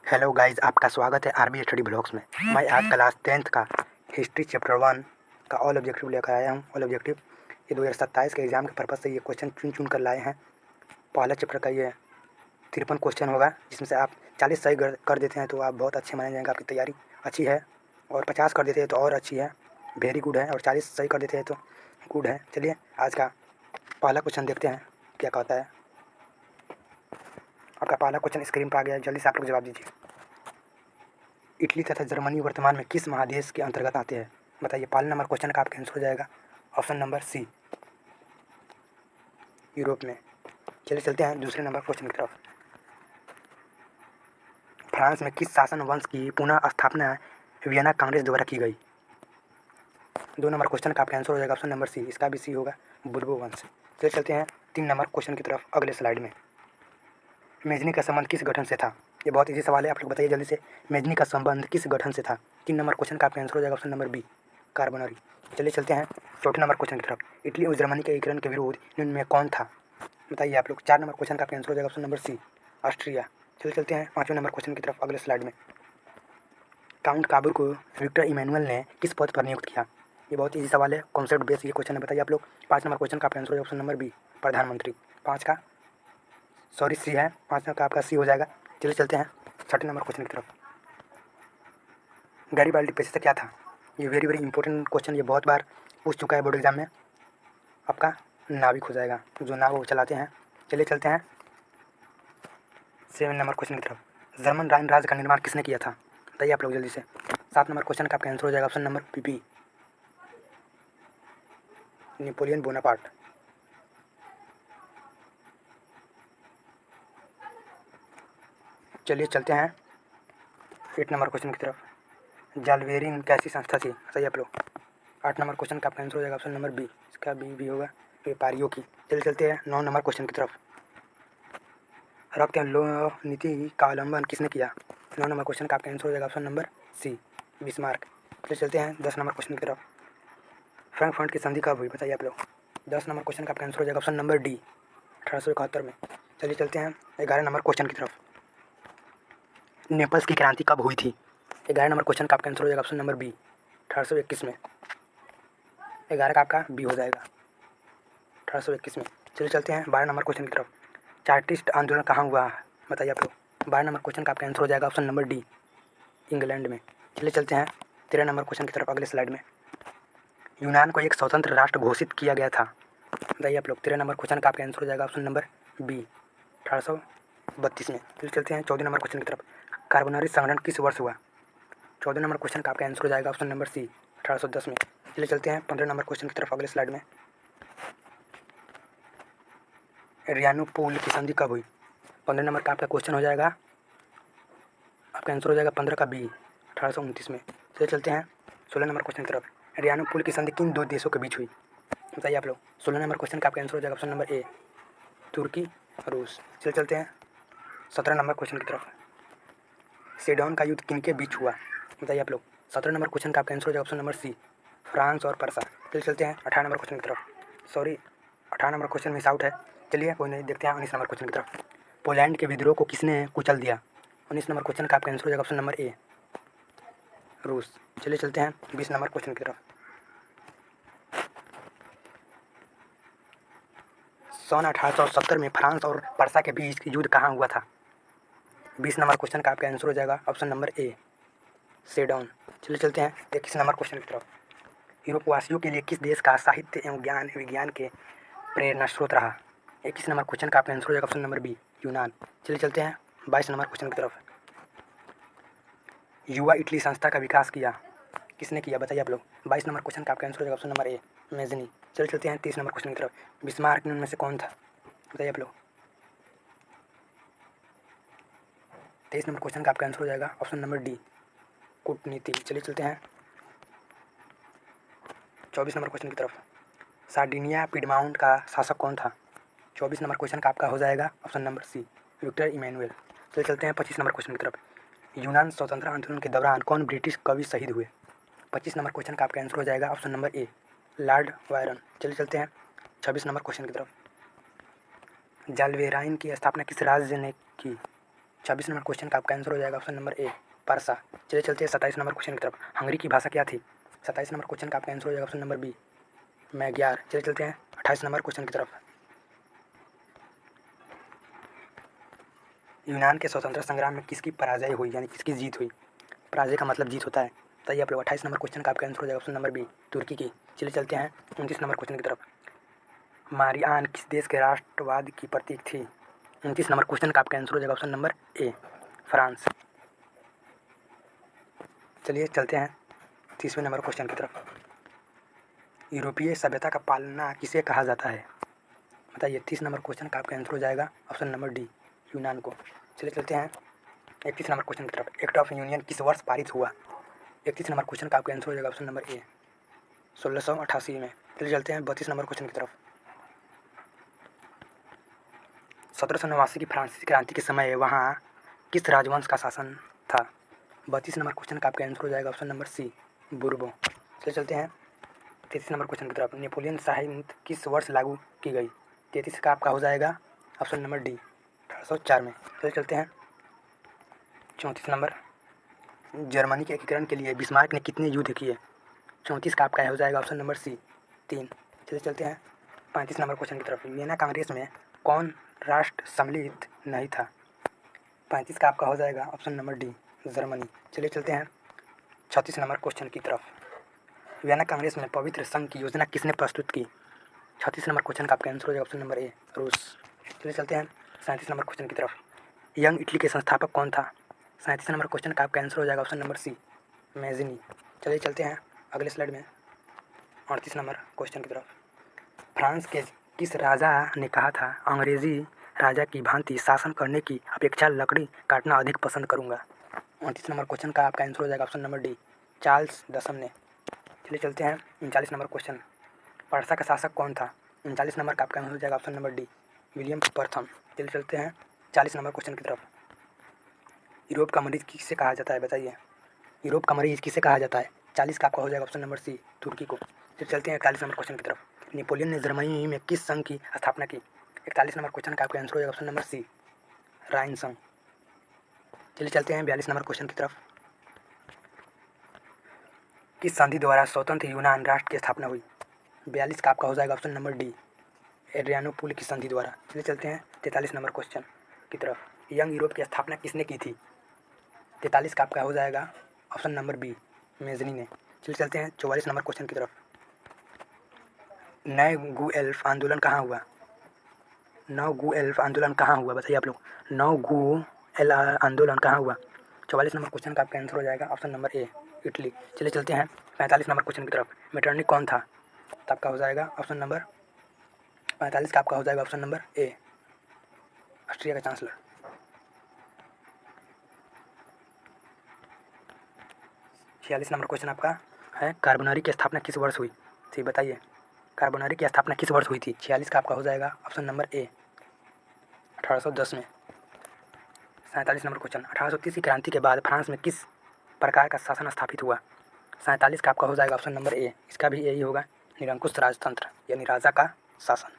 Hello guys, आपका स्वागत है आरबी स्टडी ब्लॉग्स में। मैं आज क्लास 10th का हिस्ट्री चैप्टर 1 का ऑल ऑब्जेक्टिव लेकर आया हूँ। ऑल ऑब्जेक्टिव ये 2027 के एग्ज़ाम के पर्पज़ से ये क्वेश्चन चुन कर लाए हैं। पहला चैप्टर का ये 53 क्वेश्चन होगा, जिसमें से आप 40 सही कर देते हैं तो आप बहुत अच्छे माने जाएंगे, आपकी तैयारी अच्छी है। और 50 कर देते हैं तो और अच्छी है, वेरी गुड है। और 40 सही कर देते हैं तो गुड है। चलिए आज का पहला क्वेश्चन देखते हैं क्या कहता है। आपका पहला क्वेश्चन स्क्रीन पर आ गया है, जल्दी से आप लोग जवाब दीजिए। इटली तथा जर्मनी वर्तमान में किस महादेश के अंतर्गत आते हैं? बताइए। पहले नंबर क्वेश्चन का आपका आंसर हो जाएगा ऑप्शन नंबर सी, यूरोप में। चलिए चलते हैं दूसरे नंबर क्वेश्चन की तरफ। फ्रांस में किस शासन वंश की पुनः स्थापना वियना कांग्रेस द्वारा की गई? 2 नंबर क्वेश्चन का आपका आंसर हो जाएगा ऑप्शन नंबर सी, इसका भी सी होगा, बुर्बो वंश। चलिए चलते हैं 3 नंबर क्वेश्चन की तरफ अगले स्लाइड में। मेजनी का संबंध किस गठन से था? ये बहुत इजी सवाल है, आप लोग बताइए जल्दी से। मेजनी का संबंध किस गठन से था? 3 नंबर क्वेश्चन का आपका आंसर हो जाएगा ऑप्शन नंबर बी, कार्बोनरी। चलिए चलते हैं 4 नंबर क्वेश्चन की तरफ। इटली और जर्मनी के एकीकरण के विरोध निम्न में कौन था? बताइए आप लोग। 4 नंबर क्वेश्चन का आपका आंसर हो जाएगा ऑप्शन नंबर सी, ऑस्ट्रिया। चलिए चलते हैं 5वें नंबर क्वेश्चन की तरफ अगले स्लाइड में। काउंट काबूर को विक्टर इमैनुअल ने किस पद पर नियुक्त किया? ये बहुत इजी सवाल है, कॉन्सेप्ट बेस्ड ये क्वेश्चन है। बताइए आप लोग। 5 नंबर क्वेश्चन का आपका आंसर हो जाएगा ऑप्शन नंबर बी, प्रधानमंत्री। 5 का सॉरी सी है, 5 का आपका सी हो जाएगा। चलिए चलते हैं 6ठे नंबर क्वेश्चन की तरफ। गैरीबाल्डी पेशे से क्या था? ये वेरी वेरी इंपॉर्टेंट क्वेश्चन, ये बहुत बार पूछ चुका है बोर्ड एग्जाम में। आपका नाविक हो जाएगा, जो नाव वो चलाते हैं। चलिए चलते हैं 7 नंबर क्वेश्चन की तरफ। जर्मन राइन राज्य का निर्माण किसने किया था? बताइए आप लोग जल्दी से। 7 नंबर क्वेश्चन का आपका आंसर हो जाएगा option number B, Napoleon Bonaparte. चलिए चलते हैं 8 नंबर क्वेश्चन की तरफ। जालवेरिन कैसी संस्था थी? बताइए आप लोग। 8 नंबर क्वेश्चन का आपका आंसर हो जाएगा ऑप्शन नंबर बी, इसका बी भी होगा, व्यापारियों की। चलिए चलते हैं 9 नंबर क्वेश्चन की तरफ। रक्त लो नीति का अवलंबन किसने किया? 9 नंबर क्वेश्चन का आपका आंसर हो जाएगा ऑप्शन नंबर सी, बिस्मार्क। चलिए चलते हैं 10 नंबर क्वेश्चन की तरफ। फ्रैंकफर्ट की संधि कब हुई? बताइए आप लोग। 10 नंबर क्वेश्चन का आपका आंसर हो जाएगा ऑप्शन नंबर डी, 1871 में। चलिए चलते हैं 11 नंबर क्वेश्चन की तरफ। नेपल्स की क्रांति कब हुई थी? 11 नंबर क्वेश्चन का आपका आंसर हो जाएगा ऑप्शन नंबर बी, 1821 में। 11 का आपका बी हो जाएगा, 1821 में। चलिए चलते हैं 12 नंबर क्वेश्चन की तरफ। चार्टिस्ट आंदोलन कहाँ हुआ? बताइए आप लोग। 12 नंबर क्वेश्चन का आपका आंसर हो जाएगा ऑप्शन नंबर डी, इंग्लैंड में। चलिए चलते हैं 13 नंबर क्वेश्चन की तरफ अगले स्लाइड में। यूनान को एक स्वतंत्र राष्ट्र घोषित किया गया था। बताइए आप लोग। 13 नंबर क्वेश्चन का आपका आंसर हो जाएगा ऑप्शन नंबर बी, 1832 में। चलिए चलते हैं 14 नंबर क्वेश्चन की तरफ। कार्बोनरी संगठन किस वर्ष हुआ? 14 नंबर क्वेश्चन का आपका आंसर हो जाएगा ऑप्शन नंबर सी, 1810 में। चलिए चलते हैं 15 नंबर क्वेश्चन की तरफ अगले स्लाइड में। एड्रियानोपोल की संधि कब हुई? 15 नंबर का आपका क्वेश्चन हो जाएगा, आपका आंसर हो जाएगा 15 का बी, 1829 में। चलिए चलते हैं 16 नंबर क्वेश्चन की तरफ। एड्रियानोपोल की संधि किन 2 देशों के बीच हुई? बताइए आप लोग। 16 नंबर क्वेश्चन का आपका आंसर हो जाएगा ऑप्शन नंबर ए, तुर्की और रूस। चलिए चलते हैं 17 नंबर क्वेश्चन की तरफ। सेडोन का युद्ध किनके बीच हुआ? बताइए आप लोग। 17 नंबर क्वेश्चन का आपका आंसर हो जाएगा ऑप्शन नंबर सी, फ्रांस और पर्सा। चलिए चलते हैं 18 नंबर क्वेश्चन की तरफ। Sorry 18 number question miss out है, चलिए कोई नहीं, देखते हैं 19 नंबर क्वेश्चन की तरफ। पोलैंड के विद्रोह को किसने कुचल दिया? 19 नंबर क्वेश्चन का आपका आंसर हो जाएगा ऑप्शन नंबर ए, रूस। चलिए चलते हैं 20 नंबर क्वेश्चन की तरफ। सन 1870 में फ्रांस और पर्सा के बीच युद्ध कहाँ हुआ था? 20 नंबर क्वेश्चन का आपका आंसर हो जाएगा ऑप्शन नंबर ए, सेडोन। चलिए चलते हैं 21 नंबर क्वेश्चन की तरफ। यूरोपवासियों के लिए किस देश का साहित्य एवं ज्ञान विज्ञान के प्रेरणा स्रोत रहा? 21 नंबर क्वेश्चन का आपका आंसर हो जाएगा ऑप्शन नंबर बी, यूनान। चलिए चलते हैं 22 नंबर क्वेश्चन की तरफ। युवा इटली संस्था का विकास किया किसने किया? बताइए आप लोग। 22 नंबर क्वेश्चन का आपका आंसर हो जाएगा ऑप्शन नंबर ए, मेजनी। चलिए चलते हैं 30 नंबर क्वेश्चन की तरफ। बिस्मार्क में से कौन था? बताइए आप लोग। 23 नंबर क्वेश्चन का आपका आंसर हो जाएगा ऑप्शन नंबर डी, कूटनीति। चलिए चलते हैं 24 नंबर क्वेश्चन की तरफ। सार्डिनिया पिडमाउंट का शासक कौन था? 24 नंबर क्वेश्चन का आपका हो जाएगा option number C, Victor Emmanuel. चलिए चलते हैं 25 नंबर क्वेश्चन की तरफ। यूनान स्वतंत्रता आंदोलन के दौरान कौन ब्रिटिश कवि शहीद हुए? 25 नंबर क्वेश्चन का आपका आंसर हो जाएगा option number A, Lord Byron. चलिए चलते हैं 26 नंबर क्वेश्चन की तरफ। जालवेराइन की स्थापना किस राज्य ने की? 26 नंबर क्वेश्चन का आपका आंसर हो जाएगा ऑप्शन नंबर ए परसा। चलिए चलते हैं 27 नंबर क्वेश्चन की तरफ। हंगरी की भाषा क्या थी? 27 नंबर क्वेश्चन का आपका आंसर हो जाएगा ऑप्शन नंबर बी मैग्यार। चलिए चलते हैं 28 नंबर क्वेश्चन की तरफ। यूनान के स्वतंत्रता संग्राम में किसकी पराजय हुई, यानी किसकी जीत हुई? पराजय का मतलब जीत होता है। बताइए आप लोग। 28 नंबर क्वेश्चन का आपका आंसर हो जाएगा ऑप्शन नंबर बी तुर्की की। चलिए चलते हैं 29 नंबर क्वेश्चन की तरफ। मारियान किस देश के राष्ट्रवाद की प्रतीक थी? 29 नंबर क्वेश्चन का आपका आंसर हो जाएगा ऑप्शन नंबर ए फ्रांस। चलिए चलते हैं 30वें नंबर क्वेश्चन की तरफ। यूरोपीय सभ्यता का पालना किसे कहा जाता है? बताइए। 30 नंबर क्वेश्चन का आपका आंसर हो जाएगा ऑप्शन नंबर डी यूनान को। चलिए चलते हैं 31 नंबर क्वेश्चन की तरफ। एक्ट ऑफ यूनियन किस वर्ष पारित हुआ? 31 नंबर क्वेश्चन का आपका आंसर हो जाएगा ऑप्शन नंबर ए 1688 में। चलिए चलते हैं 32 नंबर क्वेश्चन की तरफ। 1789 की फ्रांसीसी क्रांति के समय वहाँ किस राजवंश का शासन था? 32 नंबर क्वेश्चन का आपका आंसर हो जाएगा ऑप्शन नंबर सी बुर्बो। चलिए चलते हैं 33 नंबर क्वेश्चन की तरफ। नेपोलियन शाही नीति किस वर्ष लागू की गई? 33 का आपका हो जाएगा ऑप्शन नंबर डी 1804 में। चलिए चलते हैं 34 नंबर। जर्मनी के एकीकरण के लिए बिस्मार्क ने कितने युद्ध किए? 34 का आपका हो जाएगा ऑप्शन नंबर सी 3। चलिए चलते हैं 35 नंबर क्वेश्चन की तरफ। वियना कांग्रेस में कौन राष्ट्र सम्मिलित नहीं था? 35 का आपका हो जाएगा ऑप्शन नंबर डी जर्मनी। चलिए चलते हैं 36 नंबर क्वेश्चन की तरफ। वियना कांग्रेस में पवित्र संघ की योजना किसने प्रस्तुत की? 36 नंबर क्वेश्चन का आपका आंसर हो जाएगा ऑप्शन नंबर ए रूस। चलिए चलते हैं 37 नंबर क्वेश्चन की तरफ। यंग इटली के संस्थापक कौन था? 37 नंबर क्वेश्चन का आपका आंसर हो जाएगा ऑप्शन नंबर सी मैजिनी। चलिए चलते हैं अगले स्लाइड में 38 नंबर क्वेश्चन की तरफ। फ्रांस के किस राजा ने कहा था अंग्रेजी राजा की भांति शासन करने की अपेक्षा लकड़ी काटना अधिक पसंद करूंगा? 29 नंबर क्वेश्चन का आपका आंसर हो जाएगा ऑप्शन नंबर डी चार्ल्स दसम ने। चलिए चलते हैं 39 नंबर क्वेश्चन। पर्सा का शासक कौन था? 39 नंबर का आपका आंसर हो जाएगा ऑप्शन नंबर डी विलियम प्रथम। चलिए चलते हैं 40 नंबर क्वेश्चन की तरफ। यूरोप का मरीज किसे कहा जाता है? बताइए। यूरोप का मरीज किसे कहा जाता है? 40 का आपका हो जाएगा ऑप्शन नंबर सी तुर्की को। फिर चलते हैं 41 नंबर क्वेश्चन की तरफ। नेपोलियन ने जर्मनी में किस संघ की स्थापना की? 41 नंबर क्वेश्चन का आपका आंसर हो जाएगा ऑप्शन नंबर सी राइन संघ। चलिए चलते हैं 42 नंबर क्वेश्चन की तरफ। किस संधि द्वारा स्वतंत्र यूनान राष्ट्र की स्थापना हुई? 42 का आपका हो जाएगा ऑप्शन नंबर डी एड्रियानोपुल की संधि द्वारा। चलिए चलते हैं 43 नंबर क्वेश्चन की तरफ। यंग यूरोप की स्थापना किसने की थी? 43 का आपका हो जाएगा ऑप्शन नंबर बी मेजनी ने। चलिए चलते हैं 44 नंबर क्वेश्चन की तरफ। नए गु एल्फ आंदोलन कहाँ हुआ? नौ गु एल्फ आंदोलन कहाँ हुआ? बताइए आप लोग। नौ गु एल आंदोलन कहाँ हुआ? 44 नंबर क्वेश्चन का आपका आंसर हो जाएगा ऑप्शन नंबर ए इटली। चलिए चलते हैं 45 नंबर क्वेश्चन की तरफ। मेटरनिक कौन था? तो आपका हो जाएगा ऑप्शन नंबर 45 का आपका हो जाएगा ऑप्शन नंबर ए ऑस्ट्रिया का चांसलर। 46 नंबर क्वेश्चन आपका है कार्बोनरी की स्थापना किस वर्ष हुई थी? बताइए। कार्बोनरी की स्थापना किस वर्ष हुई थी? 46 का आपका हो जाएगा ऑप्शन नंबर ए 1810 में। 47 नंबर क्वेश्चन। 1830 की क्रांति के बाद फ्रांस में किस प्रकार का शासन स्थापित हुआ? 47 का आपका हो जाएगा ऑप्शन नंबर ए, इसका भी यही होगा निरंकुश राजतंत्र यानी राजा का शासन।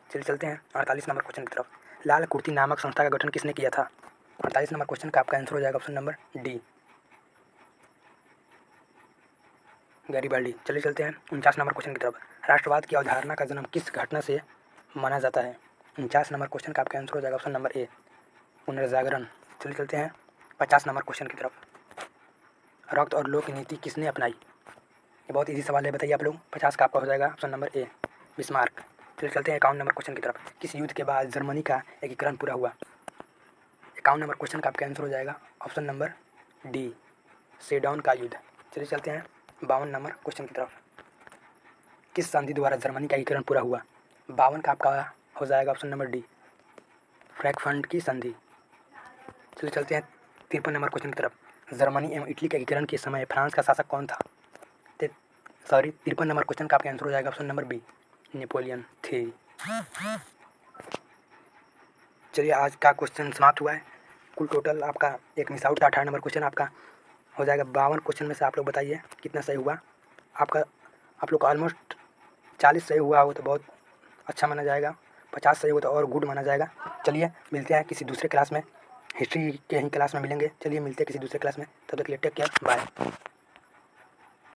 चलिए चलते हैं 48 नंबर क्वेश्चन की तरफ। लाल कुर्ती नामक संस्था का गठन किसने किया था? 48 नंबर क्वेश्चन का आपका आंसर हो जाएगा ऑप्शन नंबर डी गैरिबाल्डी। चलिए चलते हैं 49 नंबर क्वेश्चन की तरफ। राष्ट्रवाद की अवधारणा का जन्म किस घटना से माना जाता है? 49 नंबर क्वेश्चन का आपका आंसर हो जाएगा ऑप्शन नंबर ए पुनर्जागरण। चलिए चलते हैं 50 नंबर क्वेश्चन की तरफ। रक्त और लोक नीति किसने अपनाई? ये बहुत इजी सवाल है, बताइए आप लोग। 50 का आपका हो जाएगा ऑप्शन नंबर ए बिस्मार्क। चलिए चलते हैं 51 नंबर क्वेश्चन की तरफ। किस युद्ध के बाद जर्मनी का एकीकरण पूरा हुआ? 51 नंबर क्वेश्चन का आपका आंसर हो जाएगा ऑप्शन नंबर डी सेडाउन का युद्ध। चलिए चलते हैं 52 नंबर क्वेश्चन की तरफ। किस संधि द्वारा जर्मनी का एकीकरण पूरा हुआ? 52 का आपका हो जाएगा ऑप्शन नंबर डी फ्रैंकफर्ट की संधि। चलिए चलते हैं 53 नंबर क्वेश्चन की तरफ। जर्मनी एवं इटली के एकीकरण के समय फ्रांस का शासक कौन था? 53 नंबर क्वेश्चन का आपका आंसर हो जाएगा ऑप्शन नंबर बी नेपोलियन थे। चलिए आज का क्वेश्चन समाप्त हुआ है। कुल टोटल आपका एक मिस आउट था। 18 नंबर क्वेश्चन आपका हो जाएगा। 52 क्वेश्चन में से आप लोग बताइए कितना सही हुआ आपका। आप लोग का ऑलमोस्ट 40 सही हुआ हो तो बहुत अच्छा माना जाएगा, 50 सही हो तो और गुड माना जाएगा। चलिए मिलते हैं किसी दूसरे क्लास में। हिस्ट्री के ही क्लास में मिलेंगे। चलिए मिलते हैं किसी दूसरे क्लास में, तब तक के लिए टेक केयर, बाय।